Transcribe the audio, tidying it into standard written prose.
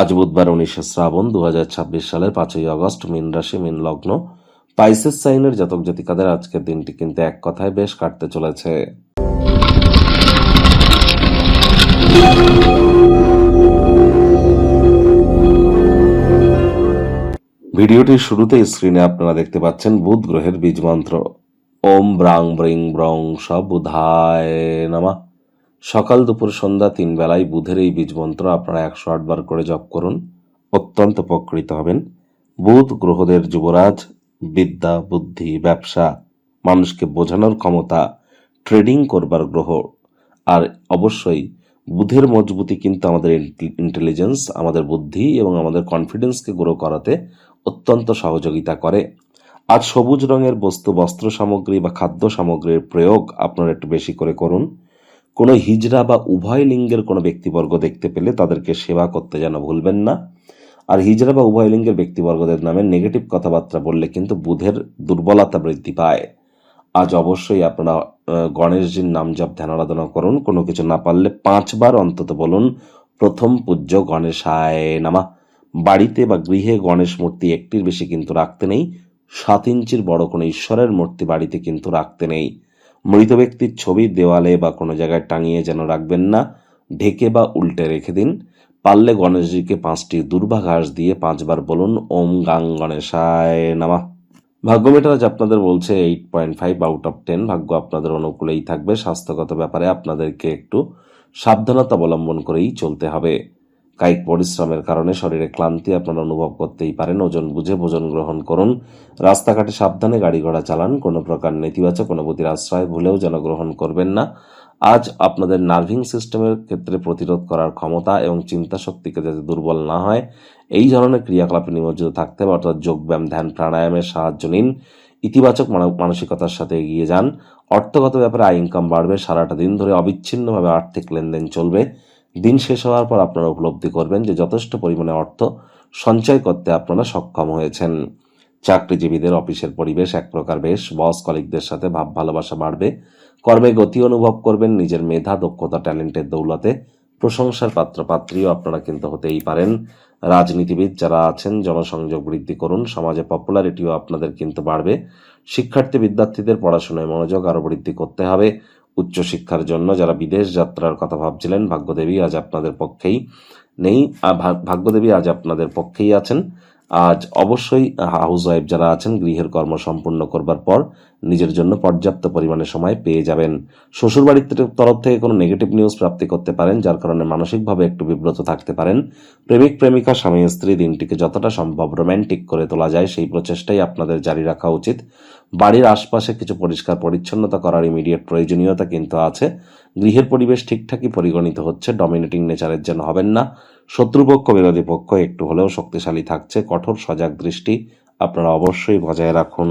আজ বুধবার 19শে শ্রাবণ 2026 সালের 5ই আগস্ট। মীন রাশি, মীন লগ্ন, পাইসেস সাইনের জাতক জাতিকাদের আজকের দিনটি কিন্তু এক কথায় বেশ কাটতে চলেছে। ভিডিওটির শুরুতে স্ক্রিনে আপনারা দেখতে পাচ্ছেন বুধ গ্রহের বীজ মন্ত্র ওম ব্রাং ব্রিং ব্রং স বুধায় নমঃ। সকাল দুপুর সন্ধ্যা 3 বেলায় বুধের এই বীজ মন্ত্র আপনারা 108 বার করে জপ করুন, অত্যন্ত উপকৃত হবেন। বুধ গ্রহদের যুবরাজ, বিদ্যা, বুদ্ধি, ব্যবসা, মানুষকে বোঝানোর ক্ষমতা, ট্রেডিং করবার গ্রহ। আর অবশ্যই বুধের মজবুতি কিন্তু আমাদের ইন্টেলিজেন্স, আমাদের বুদ্ধি এবং আমাদের কনফিডেন্সকে গ্রো করাতে অত্যন্ত সহযোগিতা করে। আজ সবুজ রঙের বস্তু, বস্ত্র সামগ্রী বা খাদ্য সামগ্রীর প্রয়োগ আপনারা একটু বেশি করে করুন। কোনো হিজড়া বা উভয় লিঙ্গের কোনো ব্যক্তিবর্গ দেখতে পেলে তাদেরকে সেবা করতে যেন ভুলবেন না। আর হিজড়া বা উভয় লিঙ্গের ব্যক্তিবর্গদের নামে নেগেটিভ কথাবার্তা বললে কিন্তু বুধের দুর্বলতা বৃদ্ধি পায়। আজ অবশ্যই আপনারা গণেশজির নাম জপ ধ্যান আরাধনা করুন। কোনো কিছু না পারলে 5 বার অন্তত বলুন প্রথম পূজ্য গণেশায় নমঃ। বাড়িতে বা গৃহে গণেশ মূর্তি একটির বেশি কিন্তু রাখতে নেই। 7 ইঞ্চির বড় কোনো ঈশ্বরের মূর্তি বাড়িতে কিন্তু রাখতে নেই। মৃত ব্যক্তির ছবি দেওয়ালে বা কোনো জায়গায় টাঙিয়ে যেন রাখবেন না, ঢেকে বা উল্টে রেখে দিন। পারলে গণেশজিকে 5টি দুর্বাঘাস দিয়ে 5 বার বলুন ওম গাং গণেশায় নমঃ। ভাগ্য মিটার আজ আপনাদের বলছে 8.5 আউট অফ 10। ভাগ্য আপনাদের অনুকূলেই থাকবে। স্বাস্থ্যগত ব্যাপারে আপনাদেরকে একটু সাবধানতা অবলম্বন করেই চলতে হবে। কায়িক পরিশ্রমের কারণে শরীরে ক্লান্তি আপনারা অনুভব করতেই পারেন। ওজন বুঝে ভোজন গ্রহণ করুন। রাস্তাঘাটে সাবধানে গাড়ি ঘোড়া চালান। কোনো প্রকার নেতিবাচক অনুভূতির আশ্রয় ভুলেও যেন গ্রহণ করবেন না। আজ আপনাদের নার্ভিং সিস্টেমের ক্ষেত্রে প্রতিরোধ করার ক্ষমতা এবং চিন্তা শক্তিকে যাতে দুর্বল না হয় এই ধরনের ক্রিয়াকলাপে নিমজ্জিত থাকতে হবে, অর্থাৎ যোগব্যায়াম, ধ্যান, প্রাণায়ামের সাহায্য নিন। ইতিবাচক মানসিকতার সাথে এগিয়ে যান। অর্থগত ব্যাপারে আয় ইনকাম বাড়বে। সারাটা দিন ধরে অবিচ্ছিন্নভাবে আর্থিক লেনদেন চলবে। দিন শেষ হওয়ার পর আপনারা উপলব্ধি করবেন যে যথেষ্ট পরিমাণে অর্থ সঞ্চয় করতে আপনারা সক্ষম হয়েছেন। চাকরিজীবীদের অফিসের পরিবেশ এক প্রকার বেশ। বস কলিগদের সাথে ভাব ভালোবাসা বাড়বে। কর্মে গতি অনুভব করবেন। নিজের মেধা, দক্ষতা, ট্যালেন্টের দৌলতে প্রশংসার পাত্রপাত্রীও আপনারা কিন্তু হতেই পারেন। রাজনীতিবিদ যারা আছেন জনসংযোগ বৃদ্ধি করুন। সমাজে পপুলারিটিও আপনাদের কিন্তু বাড়বে। শিক্ষার্থী বিদ্যার্থীদের পড়াশোনায় মনোযোগ আরও বৃদ্ধি করতে হবে। উচ্চশিক্ষার জন্য যারা বিদেশ যাত্রার কথা ভাবছিলেন ভাগ্যদেবী আজ আপনাদের পক্ষেই নেই। ভাগ্যদেবী আজ আপনাদের পক্ষেই আছেন। আজ অবশ্যই হাউস ওয়াইফ যারা আছেন গৃহের কর্ম সম্পূর্ণ করবার পর নিজের জন্য পর্যাপ্ত পরিমাণে সময় পেয়ে যাবেন। শ্বশুরবাড়ির তরফ থেকে কোনো নেগেটিভ নিউজ প্রাপ্তি করতে পারেন, যার কারণে মানসিকভাবে একটু বিব্রত থাকতে পারেন। প্রেমিক প্রেমিকা, স্বামী স্ত্রী দিনটিকে যতটা সম্ভব রোম্যান্টিক করে তোলা যায় সেই প্রচেষ্টাই আপনাদের জারি রাখা উচিত। বাড়ির আশপাশে কিছু পরিষ্কার পরিচ্ছন্নতা করার ইমিডিয়েট প্রয়োজনীয়তা কিন্তু আছে। গৃহের পরিবেশ ঠিকঠাকই পরিগণিত হচ্ছে। ডমিনেটিং নেচারের যেন হবেন না। শত্রুপক্ষ বিরোধী পক্ষ একটু হলেও শক্তিশালী থাকছে। কঠোর সজাগ দৃষ্টি আপনারা অবশ্যই বজায় রাখুন।